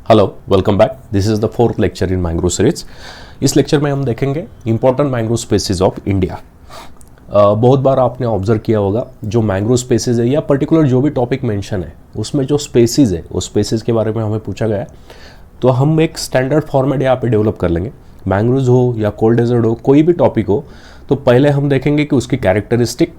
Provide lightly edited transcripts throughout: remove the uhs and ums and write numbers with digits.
Hello, welcome back. This is the fourth lecture in mangrove series. इस lecture में हम देखेंगे important mangrove species of India. बहुत बार आपने ऑब्जर्व किया होगा जो मैंग्रोव स्पेसीज है या पर्टिकुलर जो भी टॉपिक मेंशन है उसमें जो स्पेसीज है उस स्पेसीज के बारे में हमें पूछा गया है, तो हम एक स्टैंडर्ड फॉर्मेट यहाँ पे डेवलप कर लेंगे। मैंग्रोव्स हो या कोल्ड डेजर्ट हो, कोई भी टॉपिक हो, तो पहले हम देखेंगे कि उसकी कैरेक्टरिस्टिक,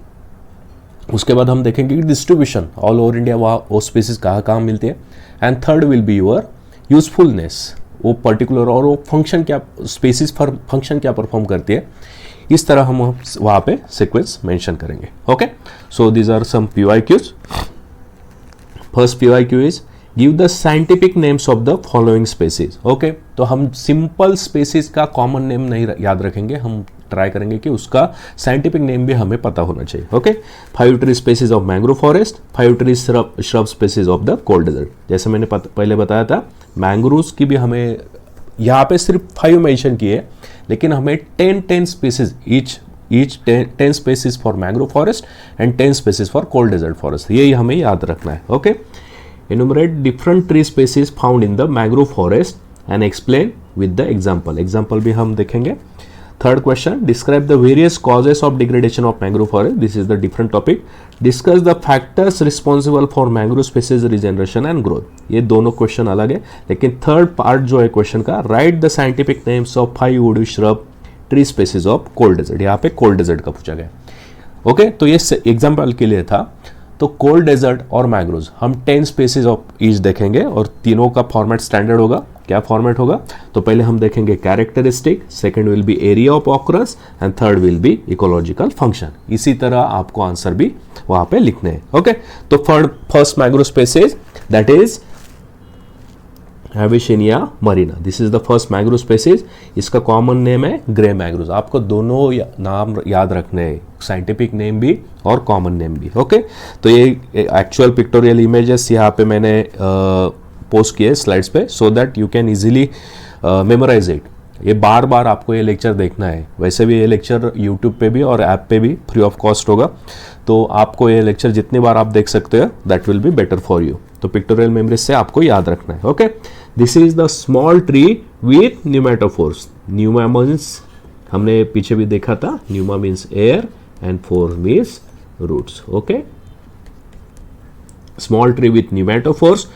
उसके बाद हम देखेंगे कि डिस्ट्रीब्यूशन ऑल ओवर इंडिया वो स्पेसीज कहाँ कहाँ मिलती है, and third will be your usefulness, वो पर्टिकुलर और वो फंक्शन क्या, स्पेसिस फंक्शन क्या परफॉर्म करती है। इस तरह हम वहाँ पे सीक्वेंस मेंशन करेंगे। Okay, so these are some PYQs। First PYQ is give the scientific names of the following species. Okay, तो हम सिंपल स्पेसीज का कॉमन नेम नहीं याद रखेंगे, हम ट्राई करेंगे कि उसका साइंटिफिक नेम भी हमें पता होना चाहिए। Okay, 5 tree species of mangrove forest, 5 tree shrub species of the cold desert. जैसे मैंने पहले बताया था, मैंग्रोव्स की भी हमें यहाँ पे सिर्फ 5 मेंशन किए, लेकिन हमें 10 species each 10 species for mangrove forest and 10 species for cold desert forest, यही हमें याद रखना है। Okay, enumerate different tree species found in the mangrove forest and explain with the example। example भी हम देखेंगे। Third question, describe the various causes of degradation of mangrove forest। this is the different topic। discuss the factors responsible for mangrove species regeneration and growth। ये दोनों question अलग है, लेकिन third part जो है क्वेश्चन का, write the scientific names of 5 woody shrub tree species of cold desert। यहाँ पे कोल्ड डेजर्ट का पूछा गया। ओके, तो ये एग्जाम्पल के लिए था। तो कोल्ड डेजर्ट और मैंग्रोव्स हम 10 स्पेसीज ऑफ ईच देखेंगे और तीनों का फॉर्मेट स्टैंडर्ड होगा। क्या फॉर्मेट होगा? तो पहले हम देखेंगे characteristic, second will be area of occurrence and third will be ecological function. इसी तरह आपको आंसर भी वहां पे लिखने हैं। ओके, तो first mangrove species that is Avicennia marina. This is the first mangrove species. इसका कॉमन नेम है ग्रे मैंग्रोव। आपको दोनों नाम याद रखने हैं, साइंटिफिक नेम भी और कॉमन नेम भी। ओके, तो ये एक्चुअल पिक्टोरियल इमेजेस यहाँ पे मैंने पोस्ट किए स्लाइड्स पे, so that you can easily memorise it. ये बार बार आपको ये लेक्चर देखना है। वैसे भी ये लेक्चर यूट्यूब पे भी और ऐप पे भी फ्री ऑफ कॉस्ट होगा, तो आपको ये लेक्चर जितनी बार आप देख सकते हो that will be better for you. तो पिक्टोरियल मेमोरी से आपको याद रखना है। Okay, this is the small tree with pneumatophores. Pneuma means हमने पीछे भी देखा था, pneuma means air and phores means roots. Okay, small tree with pneumatophores.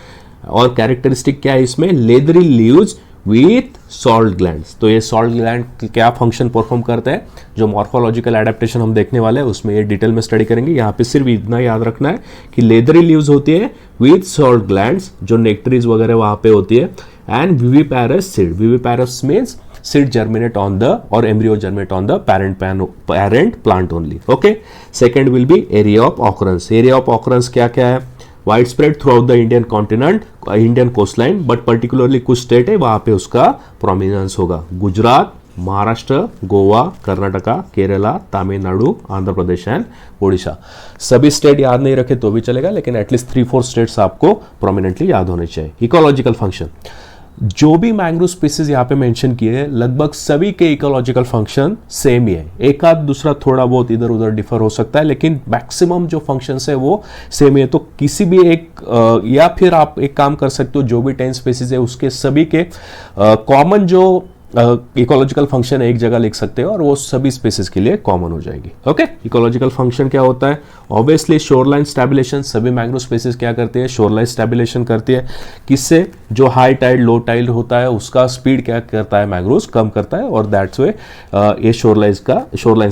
और कैरेक्टरिस्टिक क्या है इसमें? Leathery leaves with salt glands. तो ये सॉल्ट ग्लैंड क्या फंक्शन परफॉर्म करता है, जो मॉर्फोलॉजिकल एडेप्टेशन हम देखने वाले हैं उसमें ये डिटेल में स्टडी करेंगे। यहाँ पे सिर्फ इतना याद रखना है कि लेदरी लीव्स होती है विथ सॉल्ट ग्लैंड्स, जो नेक्टरीज वगैरह वहां पे होती है, and viviparous seed. Viviparous means seed germinate on the और embryo germinate on the parent plant only. Okay, second will be area of occurrence. Area of occurrence क्या क्या है? Wide spread throughout the Indian continent, Indian coastline, but particularly कुछ state है वहां पे उसका prominence होगा। गुजरात, महाराष्ट्र, गोवा, कर्नाटका, केरला, तमिलनाडु, आंध्र प्रदेश एंड ओडिशा। सभी स्टेट याद नहीं रखे तो भी चलेगा, लेकिन एटलीस्ट 3-4 स्टेट्स आपको प्रोमिनेंटली याद होने चाहिए। इकोलॉजिकल फंक्शन, जो भी मैंग्रोव स्पीसीज यहाँ पे मेंशन किए हैं लगभग सभी के इकोलॉजिकल फंक्शन सेम ही है। एक आध दूसरा थोड़ा बहुत इधर उधर डिफर हो सकता है, लेकिन मैक्सिमम जो फंक्शंस है वो सेम ही है। तो किसी भी एक या फिर आप एक काम कर सकते हो, जो भी 10 स्पीसीज है उसके सभी के कॉमन जो इकोलॉजिकल फंक्शन एक जगह लिख सकते हो और वो सभी स्पेसीज के लिए कॉमन हो जाएगी। ओके, इकोलॉजिकल फंक्शन क्या होता है? Obviously shoreline stabilization. सभी मैंग्रोव स्पेसीज क्या करती है? शोरलाइन स्टेबिलेशन करती है। किससे? जो हाई टाइड लो टाइड होता है उसका स्पीड क्या करता है? मैंग्रोव्स कम करता है, और दैट्स वे ये शोरलाइंस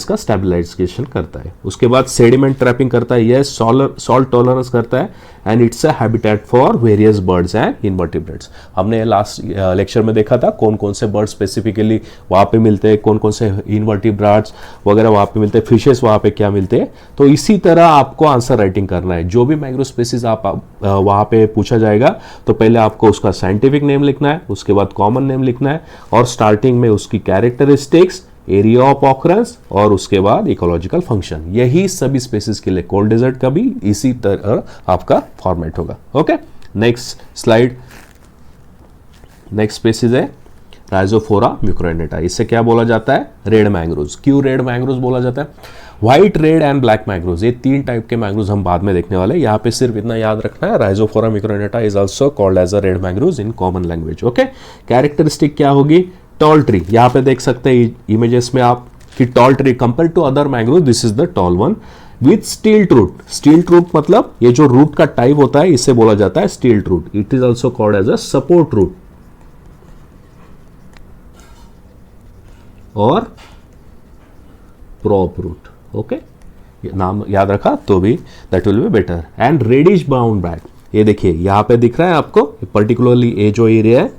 का स्टेबिलाइजेशन करता है। उसके बाद सेडिमेंट ट्रैपिंग करता है, यह सॉल्ट टॉलरेंस करता है, and it's a habitat for various birds and invertebrates. हमने लास्ट लेक्चर में देखा था कौन कौन से बर्ड्स स्पेसिफिकली वहां पे मिलते हैं, कौन कौन से इनवर्टिब्रेट्स वगैरह वहां पे मिलते हैं, फिशेस वहां पे क्या मिलते हैं। तो इसी तरह आपको आंसर राइटिंग करना है। जो भी मैंग्रोव स्पीसीज आप वहां पे पूछा जाएगा तो पहले आपको उसका साइंटिफिक नेम लिखना है, उसके बाद कॉमन नेम लिखना है, और स्टार्टिंग में उसकी कैरेक्टरिस्टिक्स, एरिया ऑफ ऑकरेंस, और उसके बाद इकोलॉजिकल फंक्शन। यही सभी स्पेसीज के लिए कोल्ड डेजर्ट का भी इसी तरह आपका फॉर्मेट होगा। Okay, next slide. Next species है राइजोफोरा म्यूक्रोनेटा। इससे क्या बोला जाता है? Red mangroves. क्यों रेड मैंग्रोव्स बोला जाता है? White, red and black mangroves, ये 3 टाइप के मैंग्रोव्स हम बाद में देखने वाले हैं। यहाँ पे सिर्फ इतना याद रखना है, Rhizophora mucronata is also called as a red mangroves in common language. Okay, characteristic क्या होगी, टॉल ट्री, यहाँ पे देख सकते हैं इमेजेस में आप कि tall tree compare to other mangrove this is the tall one with stilt root. Stilt root मतलब ये जो रूट का टाइप होता है इसे बोला जाता है stilt root. It is also called as a support root और प्रॉप रूट। ओके, नाम याद रखा तो भी that will be better. And reddish brown bark, ये देखिए यहां पे दिख रहा है आपको, पर्टिकुलरली ये जो एरिया है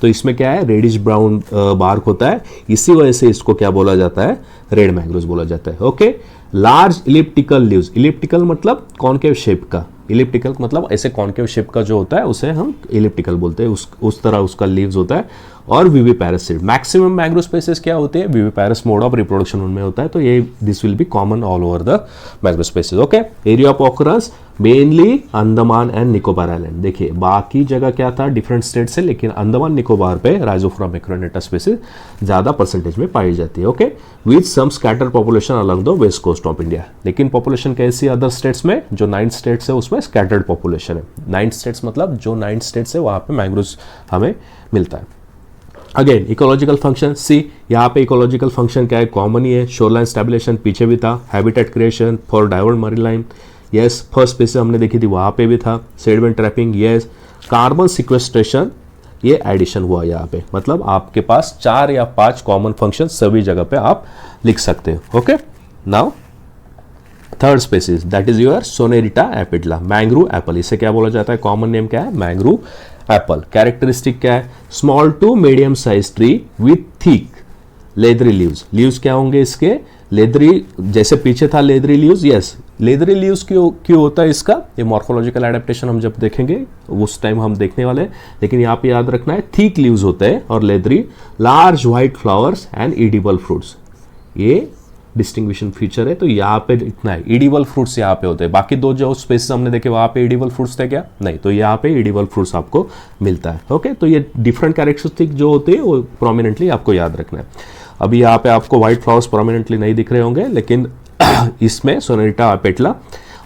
तो इसमें क्या है, रेडिश ब्राउन बार्क होता है, इसी वजह से इसको क्या बोला जाता है, रेड मैंग्रोव्स बोला जाता है। Okay, large elliptical leaves, elliptical मतलब कॉनकेव शेप का, इलिप्टिकल मतलब ऐसे कॉनकेव शेप का जो होता है उसे हम इलिप्टिकल बोलते हैं, उस तरह उसका लीव्स होता है। और viviparous seed, maximum mangrove species क्या होते हैं, विविपैरस मोड ऑफ रिप्रोडक्शन उनमें होता है, तो ये this will be common all over the mangrove species. Okay, area of occurrence mainly Andaman and Nicobar island. देखिए बाकी जगह क्या था, डिफरेंट स्टेट से, लेकिन अंडमान निकोबार पे राइजोफोरा मिक्रोनेटा स्पेसीज ज्यादा परसेंटेज में पाई जाती है। Okay, with some scatter population along the west coast of India, लेकिन पॉपुलेशन कैसी अदर स्टेट्स में, जो 9 स्टेट्स है उसमें स्कैटर्ड पॉपुलेशन है। 9 स्टेट्स मतलब जो 9 स्टेट्स है वहां पे मैंग्रोव हमें मिलता है। अगेन इकोलॉजिकल फंक्शन, सी यहाँ पे इकोलॉजिकल फंक्शन क्या है, कॉमन ही है, शोरलाइन स्टेबलाइजेशन पीछे भी था, habitat creation for divert marine line, yes, first species हमने देखी थी वहां पे भी था, sediment trapping, yes, carbon sequestration, ये एडिशन हुआ यहाँ पे, मतलब आपके पास 4 या 5 कॉमन फंक्शन सभी जगह पे आप लिख सकते हो। Okay, now third species that is your Sonneratia apetala, mangrove apple, इसे क्या बोला जाता है, कॉमन नेम क्या है, मैंग्रोव एप्पल। कैरेक्टरिस्टिक क्या है, small to medium size tree with thick leathery leaves, leaves क्या होंगे इसके, लेदरी, जैसे पीछे था leathery leaves, yes, leathery leaves क्यों होता है इसका, ये मॉर्फोलॉजिकल एडेप्टेशन हम जब देखेंगे उस टाइम हम देखने वाले हैं, लेकिन यहाँ पे याद रखना है थिक लीव्स होते हैं और leathery, large white flowers and edible fruits, ये डिस्टिंग्विशन फीचर है। तो यहाँ पे इतना है, एडिबल फ्रूट्स यहाँ पे होते हैं, बाकी 2 जो स्पेसिस हमने देखे वहां पे एडिबल फ्रूट्स थे क्या, नहीं, तो यहाँ पे एडिबल फ्रूट्स आपको मिलता है। ओके, तो ये डिफरेंट कैरेक्टरिस्टिक जो होते हैं वो प्रोमिनेंटली आपको याद रखना है। अभी यहाँ पे आपको व्हाइट फ्लावर्स प्रोमिनेंटली नहीं दिख रहे होंगे, लेकिन इसमें सोनेरिटा एपिडला,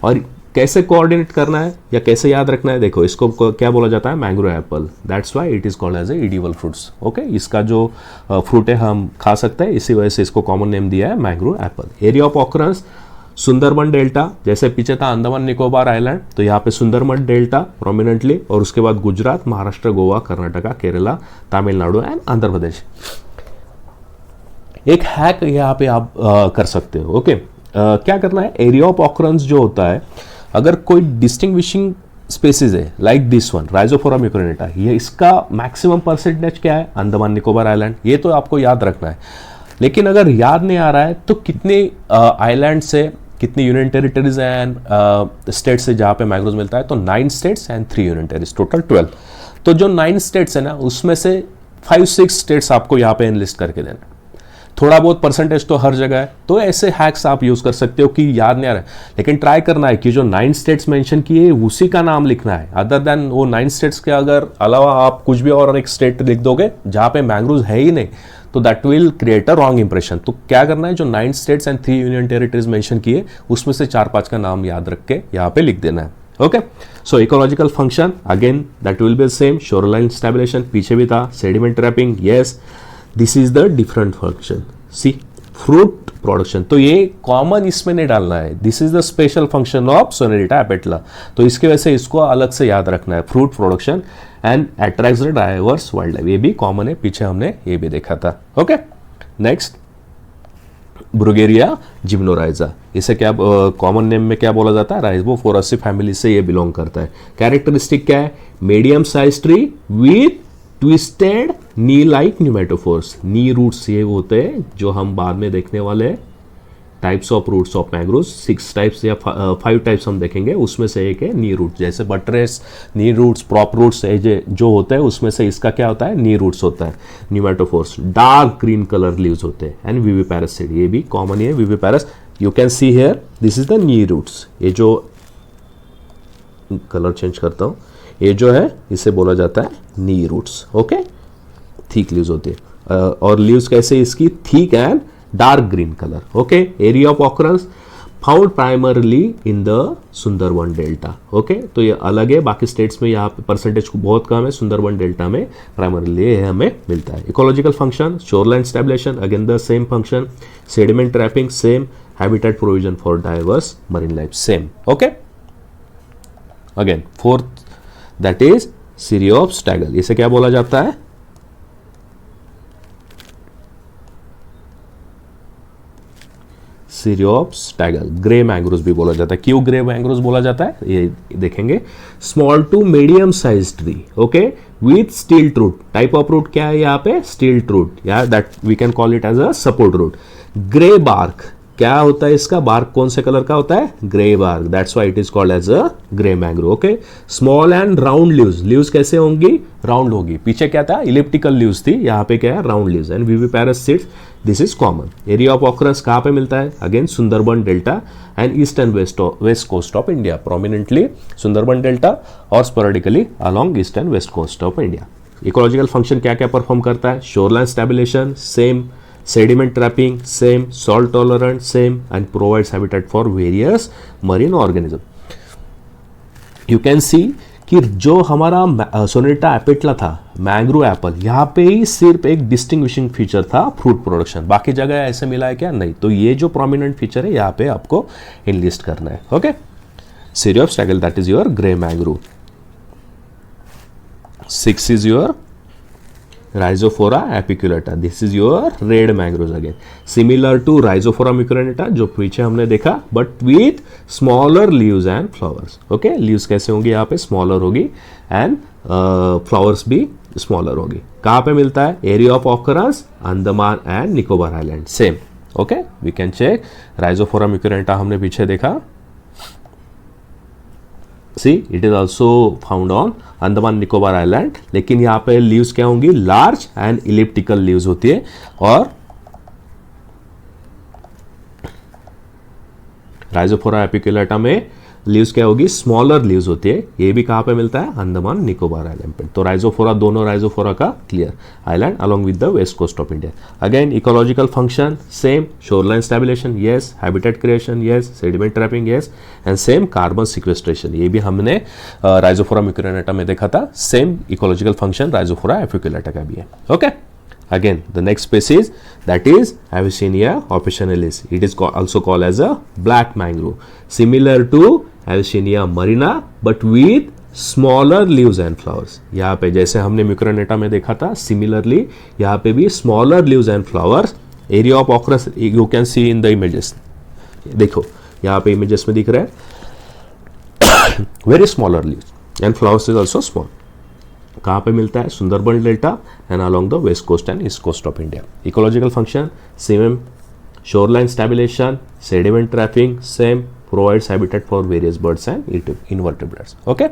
और कैसे कोऑर्डिनेट करना है या कैसे याद रखना है, देखो इसको क्या बोला जाता है, mangrove apple, that's why it is called as a edible fruits. Okay, इसका जो फ्रूट है हम खा सकते हैं, इसी वजह से इसको कॉमन नेम दिया है mangrove Apple. Area of occurrence Sundarban delta, जैसे पीछे था अंडमान निकोबार आइलैंड, तो यहाँ पे सुंदरबन डेल्टा प्रोमिनेंटली, और उसके बाद गुजरात, महाराष्ट्र, गोवा, कर्नाटका, केरला, तमिलनाडु एंड आंध्र प्रदेश। एक हैक यहाँ पे आप कर सकते हो। ओके, क्या करना है, एरिया ऑफ ऑकरेंस जो होता है, अगर कोई डिस्टिंग्विशिंग स्पेसीज है लाइक दिस वन राइजोफोरा मिक्रोनेटा, ये इसका मैक्सिमम परसेंटेज क्या है, अंडमान निकोबार आइलैंड, ये तो आपको याद रखना है। लेकिन अगर याद नहीं आ रहा है तो कितने आइलैंड से, कितनी यूनियन टेरिटरीज एंड स्टेट से जहां पे मैंग्रोव मिलता है, तो 9 states and 3 union territories, total 12। तो जो 9 स्टेट्स है ना, उसमें से 5-6 स्टेट्स आपको यहाँ पे एनलिस्ट करके देना। थोड़ा बहुत परसेंटेज तो हर जगह है, तो ऐसे हैक्स आप यूज कर सकते हो कि याद नहीं आ रहा है, लेकिन ट्राई करना है कि जो 9 स्टेट्स मेंशन किए उसी का नाम लिखना है, अदर देन वो 9 स्टेट्स के अगर अलावा आप कुछ भी और एक स्टेट लिख दोगे जहां पे मैंग्रोव है ही नहीं, तो that will create a wrong impression. तो क्या करना है, जो 9 states and 3 union territories mention किए उसमें से 4-5 का नाम याद रख के यहाँ पे लिख देना है। Okay, so ecological function again that will be same, shoreline stabilization पीछे भी था, sediment trapping, yes, this is the different function. Sea fruit production, तो ये कॉमन इसमें नहीं डालना है, this is the special function of Sonneratia apetala, तो इसकी वजह से इसको अलग से याद रखना है, fruit production and attracts the diverse wild life, ये भी कॉमन है, पीछे हमने ये भी देखा था। ओके, नेक्स्ट ब्रुगेरिया जिम्नोराइजा, इसे क्या कॉमन नेम में क्या बोला जाता है, राइजोफोरासी फैमिली से ये बिलोंग करता है। कैरेक्टरिस्टिक क्या है, medium size tree with twisted knee like pneumatophores, knee roots ये होते हैं जो हम बाद में देखने वाले हैं, types of roots of mangroves, 6 types या 5 टाइप्स हम देखेंगे, उसमें से एक है नी रूट, जैसे buttress, knee roots, prop roots जो होते हैं उसमें से इसका क्या होता है, नी रूट्स होता है। Pneumatophores dark green colour leaves होते हैं, एंड विविपैरस सीड, ये भी कॉमन है viviparous, you can see here this is the knee roots, ये जो कलर चेंज करता हूँ, ये जो है इसे बोला जाता है नी रूट्स। ओके, थिक लीव्स होती है, और लीव्स कैसे इसकी, thick and dark green colour. Okay, area of occurrence found primarily in the Sundarban delta. Okay, तो ये अलग है, बाकी स्टेट्स में यहाँ पे परसेंटेज बहुत कम है, सुंदरबन डेल्टा में प्राइमरली ये हमें मिलता है. Ecological function, shoreline stabilization, again the same function, sediment trapping same, habitat provision for diverse marine life same. Okay, again fourth that is Ceriops tagal. इसे क्या बोला जाता है? सीरियोप्स टैगल. ग्रे मैंग्रोव्स भी बोला जाता है. क्यों ग्रे मैंग्रोव्स बोला जाता है ये देखेंगे. Small to medium size tree. Okay, with stilt root. Type of root क्या है यहाँ पे? स्टील रूट, या that we can call it as a support root. Grey bark. क्या होता है इसका? बार्क कौन से कलर का होता है? Grey bark. That's why it is called as a grey mangrove. Okay, small and round leaves. Leaves कैसे होंगी? राउंड होगी. पीछे क्या था? इलिप्टिकल लीव्स थी, यहाँ पे क्या है? Round leaves. And viviparous seeds. This is common. Area of occurrence कहाँ पे मिलता है? Again Sundarban delta and east and west coast of India. Prominently Sundarban delta और sporadically along east and west coast of India. Ecological function क्या क्या perform करता है? Shoreline stabilization same, sediment trapping same, salt tolerant same, and provides habitat for various marine organism. You can see कि जो हमारा सोनेटा एपिटला था, mangrove Apple, यहाँ पे ही सिर्फ एक डिस्टिंग्विशिंग फीचर था फ्रूट प्रोडक्शन. बाकी जगह ऐसे मिला है क्या? नहीं. तो ये जो प्रोमिनेंट फीचर है यहाँ पे आपको इनलिस्ट करना है. Okay, Ceriops tagal that is your grey mangrove. 6 is your Rhizophora apiculata. This is your red mangroves again. Similar to Rhizophora mucronata जो पीछे हमने देखा, but with smaller leaves and flowers. Okay, leaves कैसे होंगी? यहाँ पे smaller होगी and flowers भी smaller होगी. कहाँ पे मिलता है? Area of occurrence Andaman and Nicobar island. Same. Okay, we can check. Rhizophora mucronata हमने पीछे देखा. See, it is also found on Andaman Nicobar island. लेकिन यहाँ पे लीव्स क्या होंगी? लार्ज एंड इलिप्टिकल लीव्स होती है. और राइजोफोरा एपिकुलेटा में लीव्स क्या होगी? स्मॉलर लीव्स होती है. ये भी कहाँ पे मिलता है? अंडमान निकोबार आइलैंड पे. तो राइजोफोरा, दोनों राइजोफोरा का clear island along with the west coast of India. Again ecological function same, shoreline stabilization yes, habitat creation yes, sediment trapping yes, and same carbon sequestration. ये भी हमने राइजोफोरा म्यूकोरेनेटा में देखा था. Same ecological function Rhizophora apiculata का भी है. Okay, again the next species that is Avicennia officinalis. It is also called as a black mangrove, similar to Avicennia marina but with smaller leaves and flowers. यहाँ पे जैसे हमने म्यूकोरेनेटा में देखा था, similarly यहाँ पे भी smaller leaves and flowers. Area of occurrence you can see in the images. देखो यहाँ पे images में दिख रहा है very smaller leaves and flowers is also small. कहाँ पे मिलता है? Sundarban delta and along the west coast and east coast of India. Ecological function same, shoreline stabilization, sediment trapping same, provides habitat for various birds and invertebrates. Okay,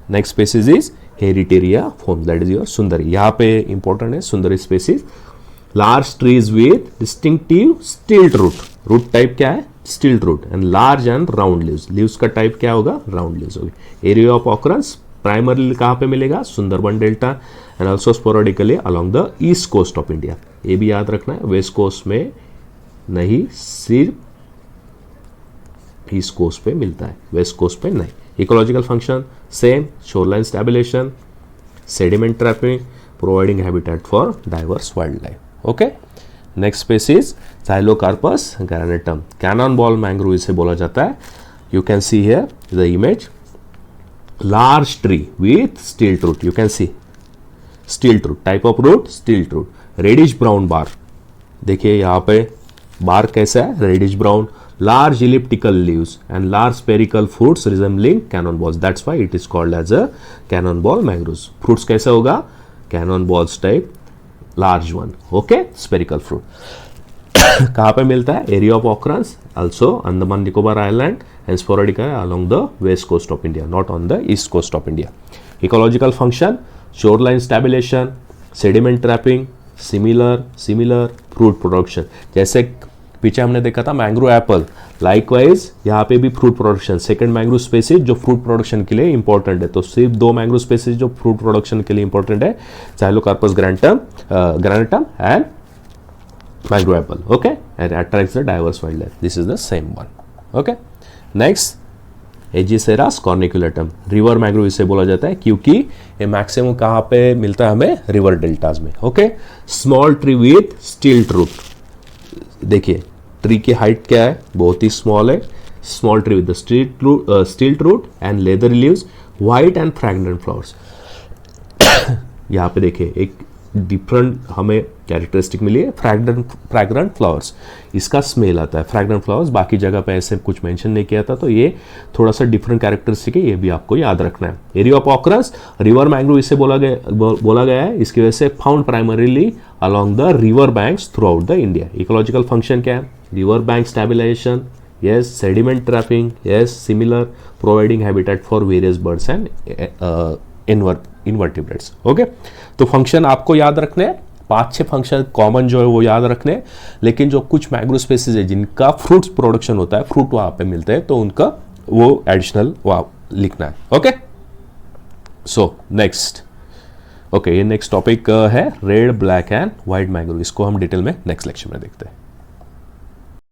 next species is Heritiera fomes, that is your sundari. यहाँ पे important है sundari species. Large trees with distinctive stilt root. Root type क्या है? Stilt root. And large and round leaves. Leaves का type क्या होगा? Round leaves होगी. Area of occurrence primarily कहाँ पे मिलेगा? Sundarban delta and also sporadically along the east coast of India. ये भी याद रखना है, वेस्ट कोस्ट में नहीं, सिर्फ ईस्ट कोस्ट पे मिलता है, वेस्ट कोस्ट पे नहीं. Ecological function same, shoreline stabilization, sediment trapping, providing habitat for diverse wild life. Okay, next species Xylocarpus granatum. Cannon ball mangrove इसे बोला जाता है. You can see here the image. Large tree with stilt root. You can see stilt root. Type of root? Stilt root. Reddish brown bark. देखिए यहाँ पे bark कैसा है? Reddish brown. Large elliptical leaves and large spherical fruits resembling cannonballs. That's why it is called as a cannonball mangroves. Fruits कैसा होगा? Cannonballs type, large one. Okay, spherical fruit. कहाँ पे मिलता है? Area of occurrence also Andaman Nicobar island and sporadica along the west coast of India, not on the east coast of India. Ecological function, shoreline stabilization, sediment trapping, similar fruit production. जैसे पीछे हमने देखा था mangrove Apple, likewise यहाँ पे भी fruit production. Second mangrove species जो fruit production के लिए इंपॉर्टेंट है. तो सिर्फ दो मैंग्रोव स्पेसीज जो फ्रूट प्रोडक्शन के लिए इंपॉर्टेंट है, ज़ाइलोकार्पस ग्रैनेटम and mangrove apple, okay, and attracts the diverse wildlife. This is the same one, okay. Next, Aegiceras corniculatum, river mangrove इसे बोला जाता है क्योंकि ये मैक्सिमम कहाँ पे मिलता है हमें, रिवर डेल्टाज में, okay. Small tree with stilt root, देखिए ट्री की हाइट क्या है, बहुत ही स्मॉल है. Small tree with stilt root and leathery leaves, white and fragrant flowers. यहाँ पे देखिए एक डिफरेंट हमें कैरेक्टरिस्टिक मिली है, फ्रैग्रेंट फ्लावर्स, इसका स्मेल आता है. फ्रैग्रेंट फ्लावर्स बाकी जगह पे ऐसे कुछ मेंशन नहीं किया था, तो ये थोड़ा सा डिफरेंट कैरेक्टरिस्टिक है, ये भी आपको याद रखना है. Area of occurrence, river mangrove इसे बोला गया है, इसकी वजह से found primarily along the river banks through out the India. Ecological function क्या है, river bank stabilisation, yes, sediment trapping, yes, similar, providing habitat for various birds and invertebrates, okay. तो फंक्शन आपको याद रखने हैं, 5-6 फंक्शन कॉमन जो है वो याद रखने हैं, लेकिन जो कुछ मैंग्रोव स्पेसीज है जिनका फ्रूट्स प्रोडक्शन होता है, फ्रूट वहां पे मिलते हैं, तो उनका वो एडिशनल लिखना है, ओके. सो नेक्स्ट, ओके, ये नेक्स्ट टॉपिक है red, black and white mangrove. इसको हम डिटेल में नेक्स्ट लेक्चर में देखते हैं.